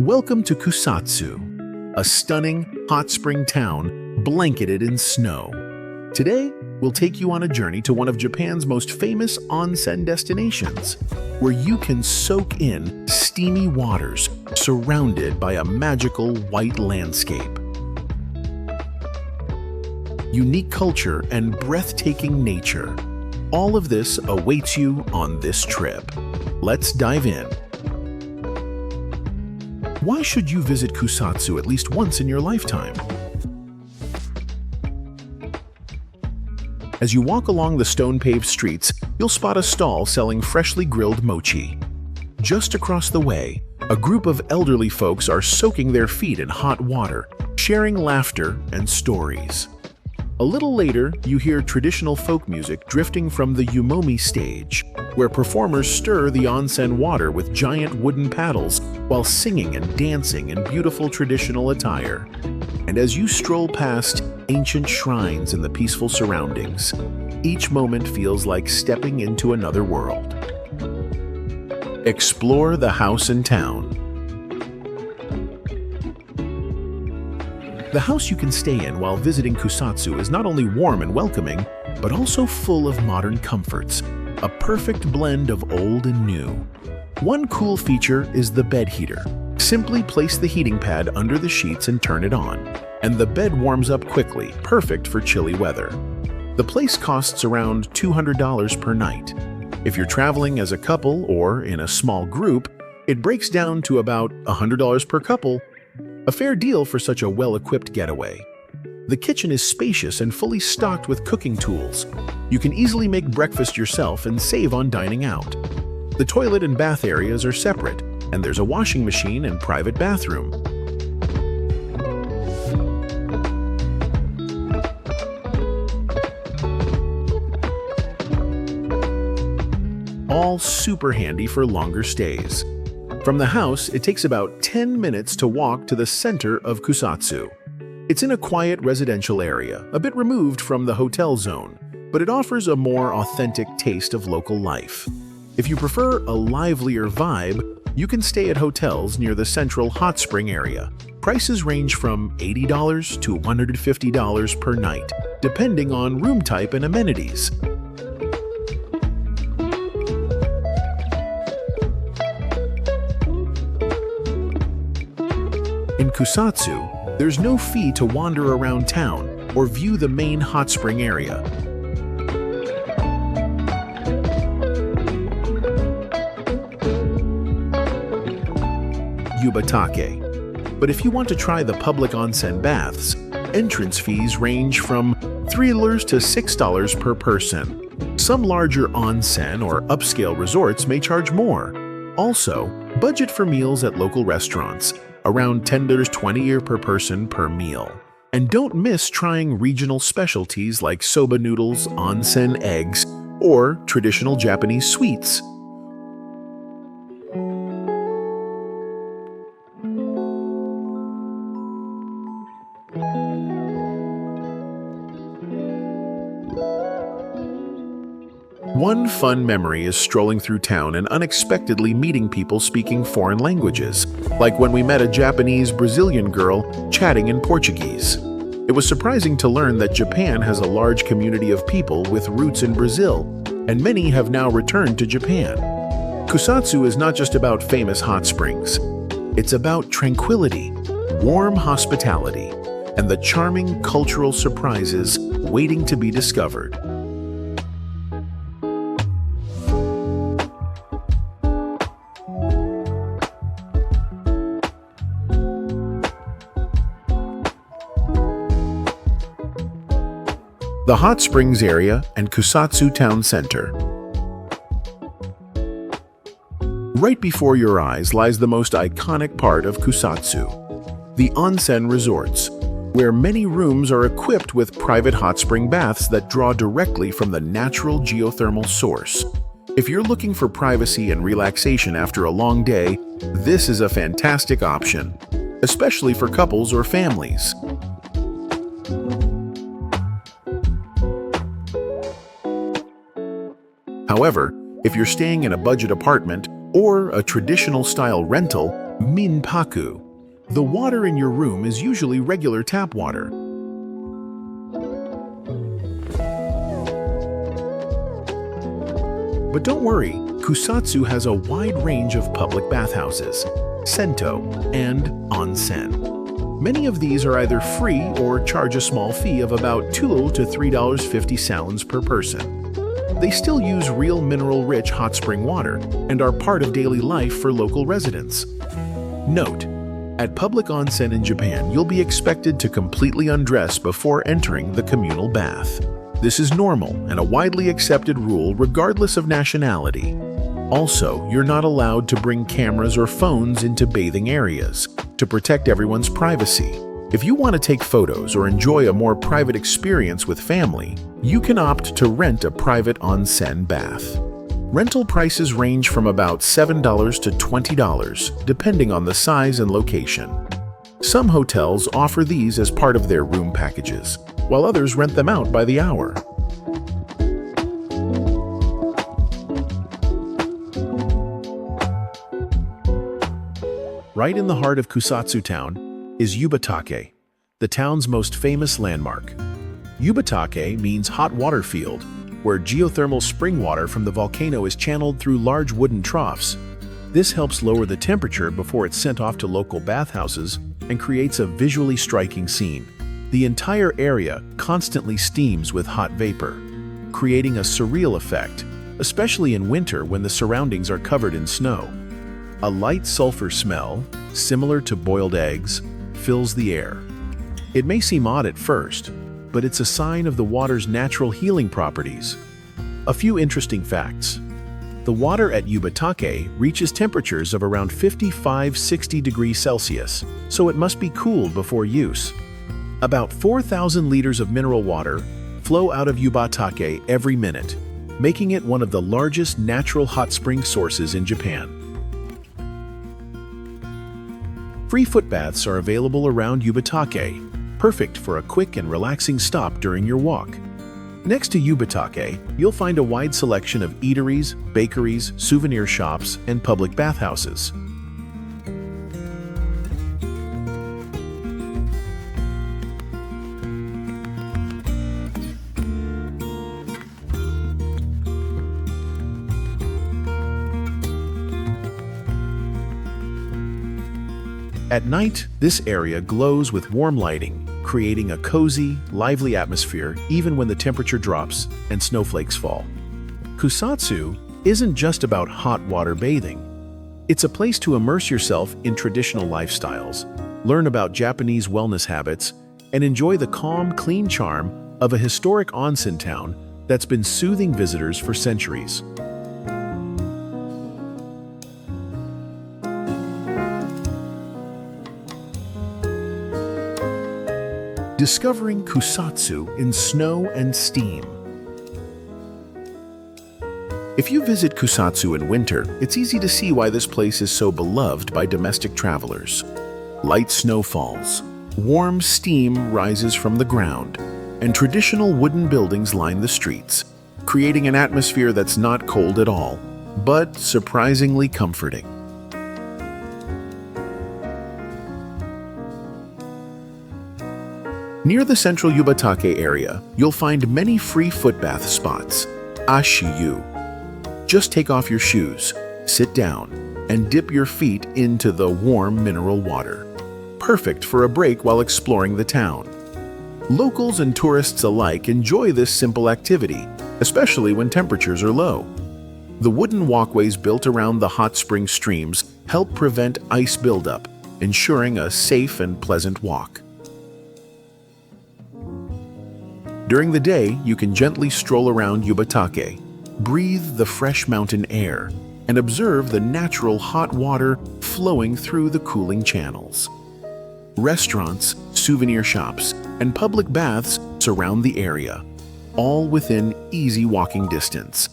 Welcome to Kusatsu, a stunning hot spring town blanketed in snow. Today, we'll take you on a journey to one of Japan's most famous onsen destinations, where you can soak in steamy waters surrounded by a magical white landscape. Unique culture and breathtaking nature. All of this awaits you on this trip. Let's dive in. Why should you visit Kusatsu at least once in your lifetime? As you walk along the stone-paved streets, you'll spot a stall selling freshly grilled mochi. Just across the way, a group of elderly folks are soaking their feet in hot water, sharing laughter and stories. A little later, you hear traditional folk music drifting from the Yumomi stage, where performers stir the onsen water with giant wooden paddles while singing and dancing in beautiful traditional attire. And as you stroll past ancient shrines in the peaceful surroundings, each moment feels like stepping into another world. Explore the house in town. The house you can stay in while visiting Kusatsu is not only warm and welcoming, but also full of modern comforts, a perfect blend of old and new. One cool feature is the bed heater. Simply place the heating pad under the sheets and turn it on, and the bed warms up quickly, perfect for chilly weather. The place costs around $200 per night. If you're traveling as a couple or in a small group, it breaks down to about $100 per couple. A fair deal for such a well-equipped getaway. The kitchen is spacious and fully stocked with cooking tools. You can easily make breakfast yourself and save on dining out. The toilet and bath areas are separate, and there's a washing machine and private bathroom. All super handy for longer stays. From the house, it takes about 10 minutes to walk to the center of Kusatsu. It's in a quiet residential area, a bit removed from the hotel zone, but it offers a more authentic taste of local life. If you prefer a livelier vibe, you can stay at hotels near the central hot spring area. Prices range from $80 to $150 per night, depending on room type and amenities. In Kusatsu, there's no fee to wander around town or view the main hot spring area. Yubatake. But if you want to try the public onsen baths, entrance fees range from $3 to $6 per person. Some larger onsen or upscale resorts may charge more. Also, budget for meals at local restaurants, around $10-20 per person per meal. And don't miss trying regional specialties like soba noodles, onsen eggs, or traditional Japanese sweets. One fun memory is strolling through town and unexpectedly meeting people speaking foreign languages, like when we met a Japanese-Brazilian girl chatting in Portuguese. It was surprising to learn that Japan has a large community of people with roots in Brazil, and many have now returned to Japan. Kusatsu is not just about famous hot springs. It's about tranquility, warm hospitality, and the charming cultural surprises waiting to be discovered. The Hot Springs area and Kusatsu Town Center. Right before your eyes lies the most iconic part of Kusatsu, the onsen resorts, where many rooms are equipped with private hot spring baths that draw directly from the natural geothermal source. If you're looking for privacy and relaxation after a long day, this is a fantastic option, especially for couples or families. However, if you're staying in a budget apartment or a traditional style rental, Minpaku. The water in your room is usually regular tap water. But don't worry, Kusatsu has a wide range of public bathhouses, sento, and onsen. Many of these are either free or charge a small fee of about $2 to $3.50 per person. They still use real mineral-rich hot spring water and are part of daily life for local residents. Note: at public onsen in Japan, you'll be expected to completely undress before entering the communal bath. This is normal and a widely accepted rule regardless of nationality. Also, you're not allowed to bring cameras or phones into bathing areas to protect everyone's privacy. If you want to take photos or enjoy a more private experience with family, you can opt to rent a private onsen bath. Rental prices range from about $7 to $20, depending on the size and location. Some hotels offer these as part of their room packages, while others rent them out by the hour. Right in the heart of Kusatsu town is Yubatake, the town's most famous landmark. Yubatake means hot water field, where geothermal spring water from the volcano is channeled through large wooden troughs. This helps lower the temperature before it's sent off to local bathhouses and creates a visually striking scene. The entire area constantly steams with hot vapor, creating a surreal effect, especially in winter when the surroundings are covered in snow. A light sulfur smell, similar to boiled eggs, fills the air. It may seem odd at first, but it's a sign of the water's natural healing properties. A few interesting facts. The water at Yubatake reaches temperatures of around 55–60 degrees Celsius, so it must be cooled before use. About 4,000 liters of mineral water flow out of Yubatake every minute, making it one of the largest natural hot spring sources in Japan. Free footbaths are available around Yubatake, perfect for a quick and relaxing stop during your walk. Next to Yubatake, you'll find a wide selection of eateries, bakeries, souvenir shops, and public bathhouses. At night, this area glows with warm lighting, creating a cozy, lively atmosphere even when the temperature drops and snowflakes fall. Kusatsu isn't just about hot water bathing. It's a place to immerse yourself in traditional lifestyles, learn about Japanese wellness habits, and enjoy the calm, clean charm of a historic onsen town that's been soothing visitors for centuries. Discovering Kusatsu in snow and steam. If you visit Kusatsu in winter, it's easy to see why this place is so beloved by domestic travelers. Light snow falls, warm steam rises from the ground, and traditional wooden buildings line the streets, creating an atmosphere that's not cold at all, but surprisingly comforting. Near the central Yubatake area, you'll find many free footbath spots, ashiyu. Just take off your shoes, sit down, and dip your feet into the warm mineral water. Perfect for a break while exploring the town. Locals and tourists alike enjoy this simple activity, especially when temperatures are low. The wooden walkways built around the hot spring streams help prevent ice buildup, ensuring a safe and pleasant walk. During the day, you can gently stroll around Yubatake, breathe the fresh mountain air, and observe the natural hot water flowing through the cooling channels. Restaurants, souvenir shops, and public baths surround the area, all within easy walking distance.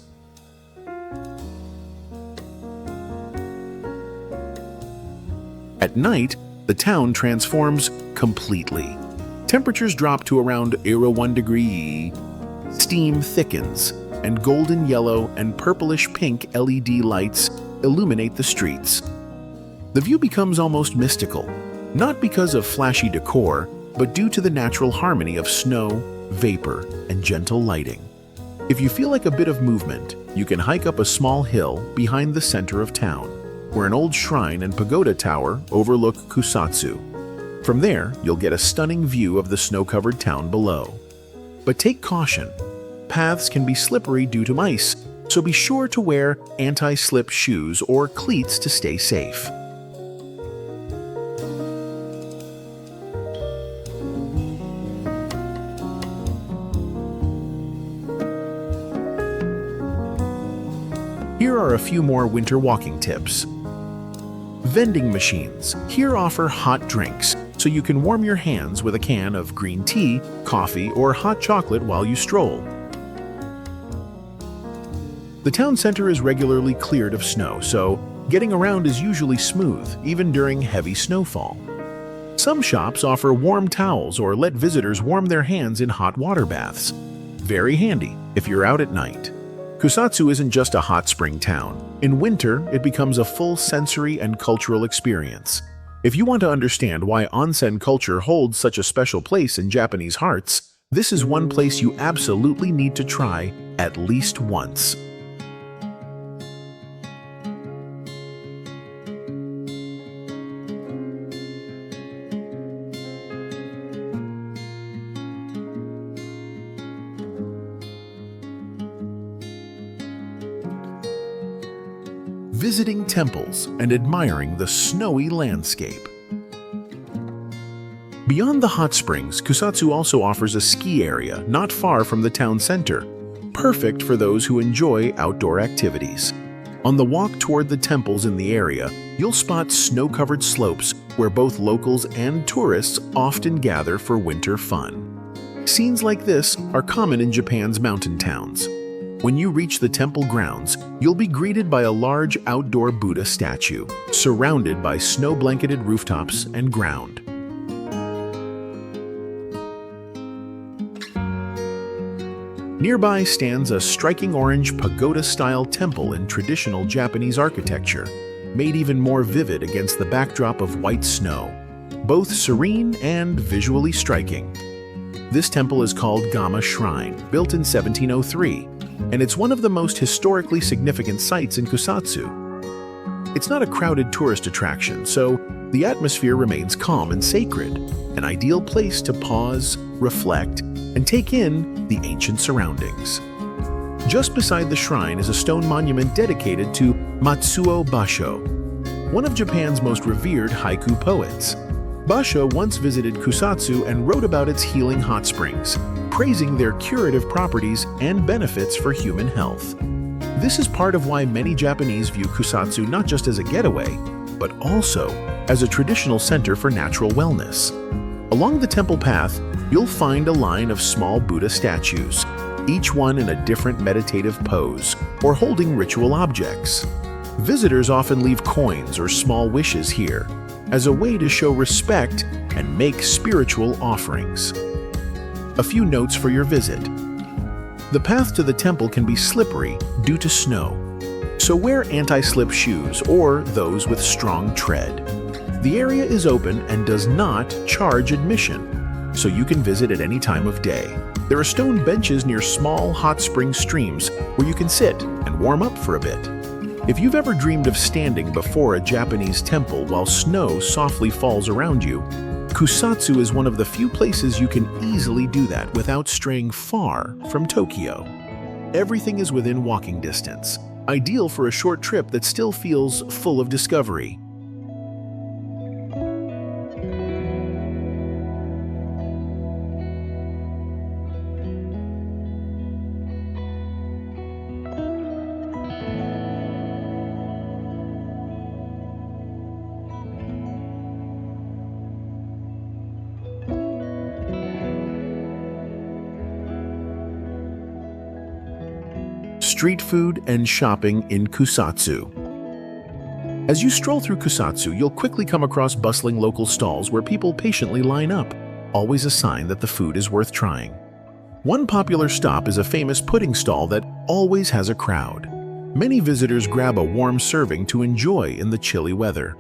At night, the town transforms completely. Temperatures drop to around 1 degree. Steam thickens, and golden yellow and purplish pink LED lights illuminate the streets. The view becomes almost mystical, not because of flashy decor, but due to the natural harmony of snow, vapor, and gentle lighting. If you feel like a bit of movement, you can hike up a small hill behind the center of town, where an old shrine and pagoda tower overlook Kusatsu. From there, you'll get a stunning view of the snow-covered town below. But take caution. Paths can be slippery due to ice, so be sure to wear anti-slip shoes or cleats to stay safe. Here are a few more winter walking tips. Vending machines here offer hot drinks, so you can warm your hands with a can of green tea, coffee, or hot chocolate while you stroll. The town center is regularly cleared of snow, so getting around is usually smooth, even during heavy snowfall. Some shops offer warm towels or let visitors warm their hands in hot water baths. Very handy if you're out at night. Kusatsu isn't just a hot spring town. In winter, it becomes a full sensory and cultural experience. If you want to understand why onsen culture holds such a special place in Japanese hearts, this is one place you absolutely need to try at least once. Visiting temples and admiring the snowy landscape. Beyond the hot springs, Kusatsu also offers a ski area not far from the town center, perfect for those who enjoy outdoor activities. On the walk toward the temples in the area, you'll spot snow-covered slopes where both locals and tourists often gather for winter fun. Scenes like this are common in Japan's mountain towns. When you reach the temple grounds, you'll be greeted by a large outdoor Buddha statue, surrounded by snow-blanketed rooftops and ground. Nearby stands a striking orange pagoda-style temple in traditional Japanese architecture, made even more vivid against the backdrop of white snow, both serene and visually striking. This temple is called Gama Shrine, built in 1703, and it's one of the most historically significant sites in Kusatsu. It's not a crowded tourist attraction, so the atmosphere remains calm and sacred, an ideal place to pause, reflect, and take in the ancient surroundings. Just beside the shrine is a stone monument dedicated to Matsuo Basho, one of Japan's most revered haiku poets. Basho once visited Kusatsu and wrote about its healing hot springs, praising their curative properties and benefits for human health. This is part of why many Japanese view Kusatsu not just as a getaway, but also as a traditional center for natural wellness. Along the temple path, you'll find a line of small Buddha statues, each one in a different meditative pose or holding ritual objects. Visitors often leave coins or small wishes here as a way to show respect and make spiritual offerings. A few notes for your visit. The path to the temple can be slippery due to snow, so wear anti-slip shoes or those with strong tread. The area is open and does not charge admission, so you can visit at any time of day. There are stone benches near small hot spring streams where you can sit and warm up for a bit. If you've ever dreamed of standing before a Japanese temple while snow softly falls around you, Kusatsu is one of the few places you can easily do that without straying far from Tokyo. Everything is within walking distance, ideal for a short trip that still feels full of discovery. Street food and shopping in Kusatsu. As you stroll through Kusatsu, you'll quickly come across bustling local stalls where people patiently line up, always a sign that the food is worth trying. One popular stop is a famous pudding stall that always has a crowd. Many visitors grab a warm serving to enjoy in the chilly weather.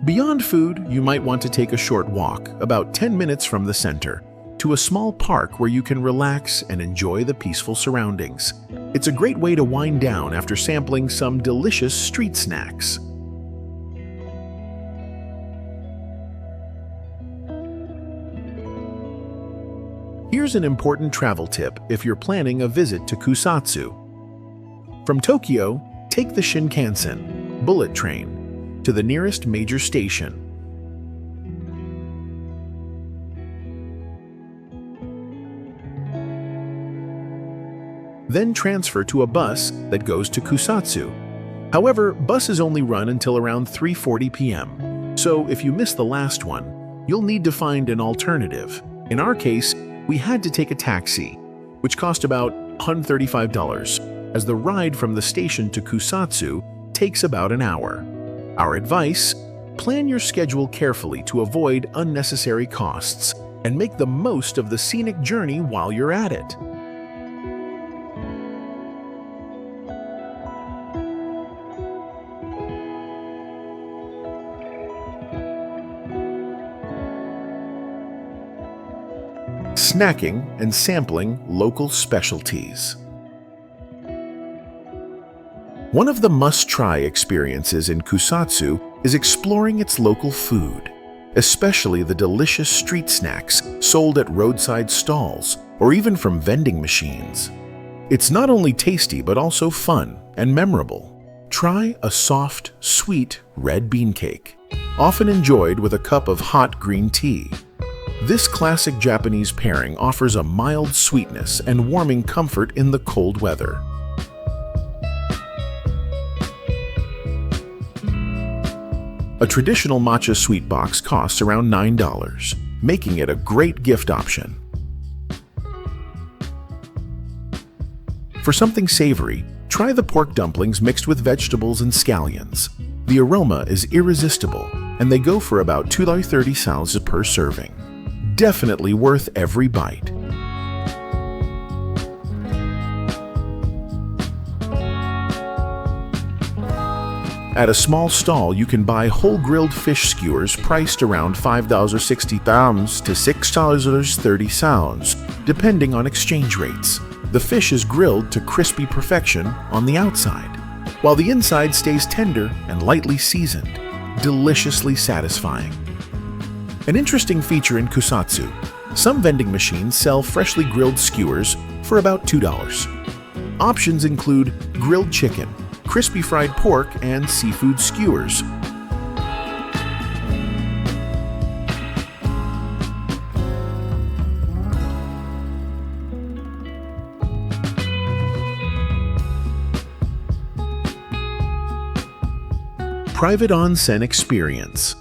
Beyond food, you might want to take a short walk, about 10 minutes from the center, to a small park where you can relax and enjoy the peaceful surroundings. It's a great way to wind down after sampling some delicious street snacks. Here's an important travel tip if you're planning a visit to Kusatsu. From Tokyo, take the Shinkansen, bullet train, to the nearest major station. Then transfer to a bus that goes to Kusatsu. However, buses only run until around 3:40 p.m., so if you miss the last one, you'll need to find an alternative. In our case, we had to take a taxi, which cost about $135, as the ride from the station to Kusatsu takes about an hour. Our advice: plan your schedule carefully to avoid unnecessary costs and make the most of the scenic journey while you're at it. Snacking and sampling local specialties. One of the must-try experiences in Kusatsu is exploring its local food, especially the delicious street snacks sold at roadside stalls or even from vending machines. It's not only tasty but also fun and memorable. Try a soft, sweet red bean cake, often enjoyed with a cup of hot green tea. This classic Japanese pairing offers a mild sweetness and warming comfort in the cold weather. A traditional matcha sweet box costs around $9, making it a great gift option. For something savory, try the pork dumplings mixed with vegetables and scallions. The aroma is irresistible, and they go for about $2.30 per serving. Definitely worth every bite. At a small stall, you can buy whole grilled fish skewers priced around $5.60 to $6.30, depending on exchange rates. The fish is grilled to crispy perfection on the outside, while the inside stays tender and lightly seasoned, deliciously satisfying. An interesting feature in Kusatsu: some vending machines sell freshly grilled skewers for about $2. Options include grilled chicken, crispy fried pork, and seafood skewers. Private onsen experience.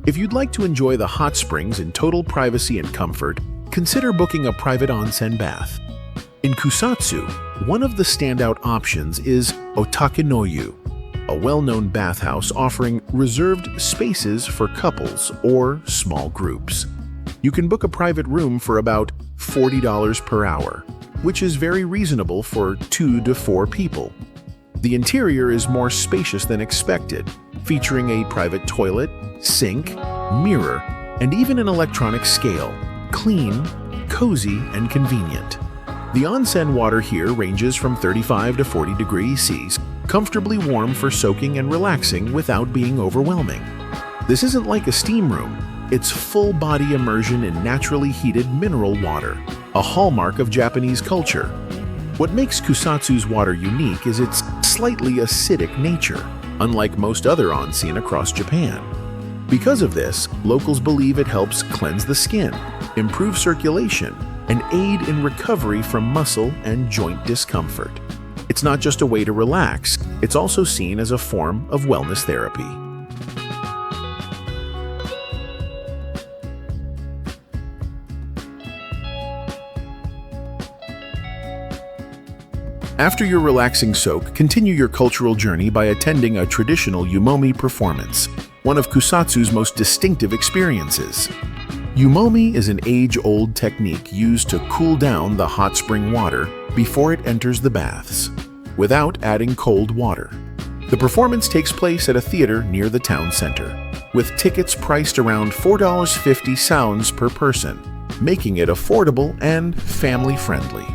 If you'd like to enjoy the hot springs in total privacy and comfort, consider booking a private onsen bath. In Kusatsu, one of the standout options is Otakenoyu, a well-known bathhouse offering reserved spaces for couples or small groups. You can book a private room for about $40 per hour, which is very reasonable for 2 to 4 people. The interior is more spacious than expected, featuring a private toilet, sink, mirror, and even an electronic scale. Clean, cozy, and convenient. The onsen water here ranges from 35 to 40 degrees Celsius, comfortably warm for soaking and relaxing without being overwhelming. This isn't like a steam room. It's full-body immersion in naturally heated mineral water, a hallmark of Japanese culture. What makes Kusatsu's water unique is its slightly acidic nature, unlike most other onsen across Japan. Because of this, locals believe it helps cleanse the skin, improve circulation, and aid in recovery from muscle and joint discomfort. It's not just a way to relax, it's also seen as a form of wellness therapy. After your relaxing soak, continue your cultural journey by attending a traditional Yumomi performance, one of Kusatsu's most distinctive experiences. Yumomi is an age-old technique used to cool down the hot spring water before it enters the baths, without adding cold water. The performance takes place at a theater near the town center, with tickets priced around $4.50 per person, making it affordable and family-friendly.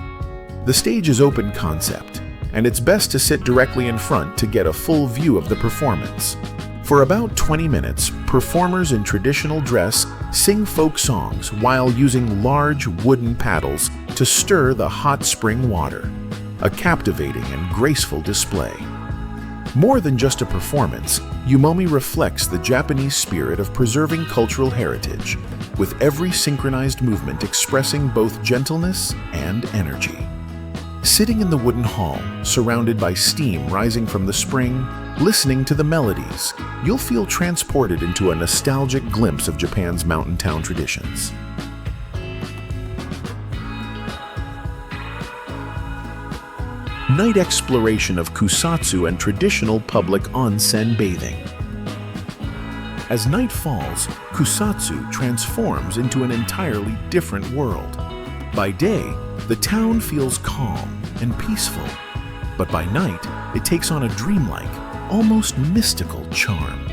The stage is open concept, and it's best to sit directly in front to get a full view of the performance. For about 20 minutes, performers in traditional dress sing folk songs while using large wooden paddles to stir the hot spring water, a captivating and graceful display. More than just a performance, Yumomi reflects the Japanese spirit of preserving cultural heritage, with every synchronized movement expressing both gentleness and energy. Sitting in the wooden hall, surrounded by steam rising from the spring, listening to the melodies, you'll feel transported into a nostalgic glimpse of Japan's mountain town traditions. Night exploration of Kusatsu and traditional public onsen bathing. As night falls, Kusatsu transforms into an entirely different world. By day, the town feels calm and peaceful, but by night, it takes on a dreamlike, almost mystical charm.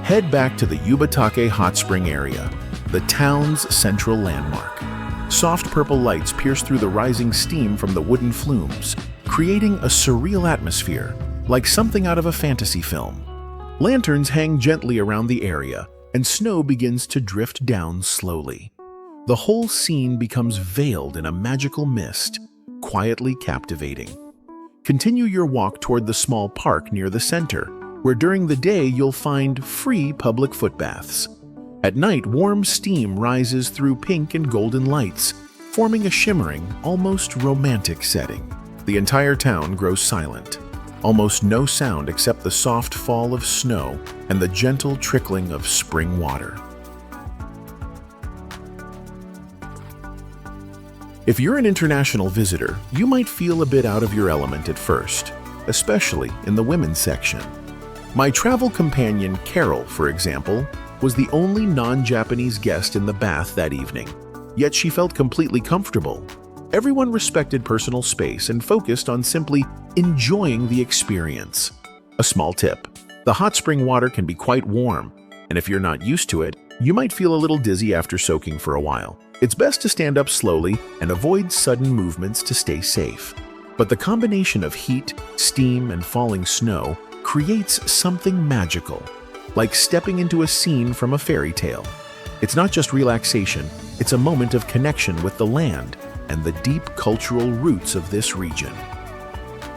Head back to the Yubatake hot spring area, the town's central landmark. Soft purple lights pierce through the rising steam from the wooden flumes, creating a surreal atmosphere, like something out of a fantasy film. Lanterns hang gently around the area, and snow begins to drift down slowly. The whole scene becomes veiled in a magical mist, quietly captivating. Continue your walk toward the small park near the center, where during the day you'll find free public foot baths. At night, warm steam rises through pink and golden lights, forming a shimmering, almost romantic setting. The entire town grows silent. Almost no sound except the soft fall of snow and the gentle trickling of spring water. If you're an international visitor, you might feel a bit out of your element at first, especially in the women's section. My travel companion Carol, for example, was the only non-Japanese guest in the bath that evening, yet she felt completely comfortable. Everyone respected personal space and focused on simply enjoying the experience. A small tip: the hot spring water can be quite warm, and if you're not used to it, you might feel a little dizzy after soaking for a while. It's best to stand up slowly and avoid sudden movements to stay safe. But the combination of heat, steam, and falling snow creates something magical, like stepping into a scene from a fairy tale. It's not just relaxation, it's a moment of connection with the land and the deep cultural roots of this region.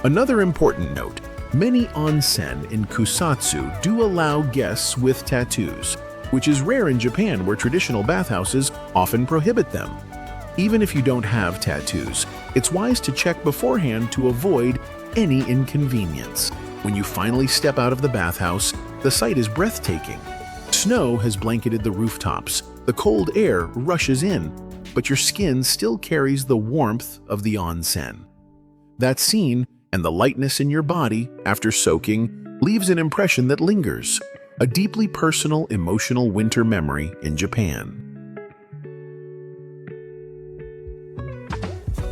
Another important note: many onsen in Kusatsu do allow guests with tattoos, which is rare in Japan, where traditional bathhouses often prohibit them. Even if you don't have tattoos, it's wise to check beforehand to avoid any inconvenience. When you finally step out of the bathhouse, the sight is breathtaking. Snow has blanketed the rooftops, the cold air rushes in, but your skin still carries the warmth of the onsen. That scene and the lightness in your body after soaking leaves an impression that lingers, a deeply personal, emotional winter memory in Japan.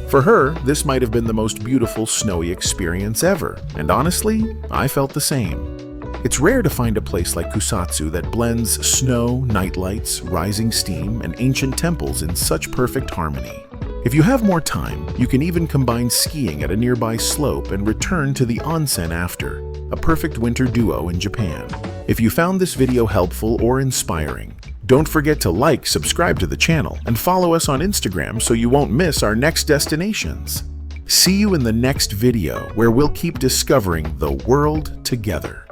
For her, this might have been the most beautiful snowy experience ever, and honestly, I felt the same. It's rare to find a place like Kusatsu that blends snow, nightlights, rising steam, and ancient temples in such perfect harmony. If you have more time, you can even combine skiing at a nearby slope and return to the onsen after, a perfect winter duo in Japan. If you found this video helpful or inspiring, don't forget to like, subscribe to the channel, and follow us on Instagram so you won't miss our next destinations. See you in the next video, where we'll keep discovering the world together.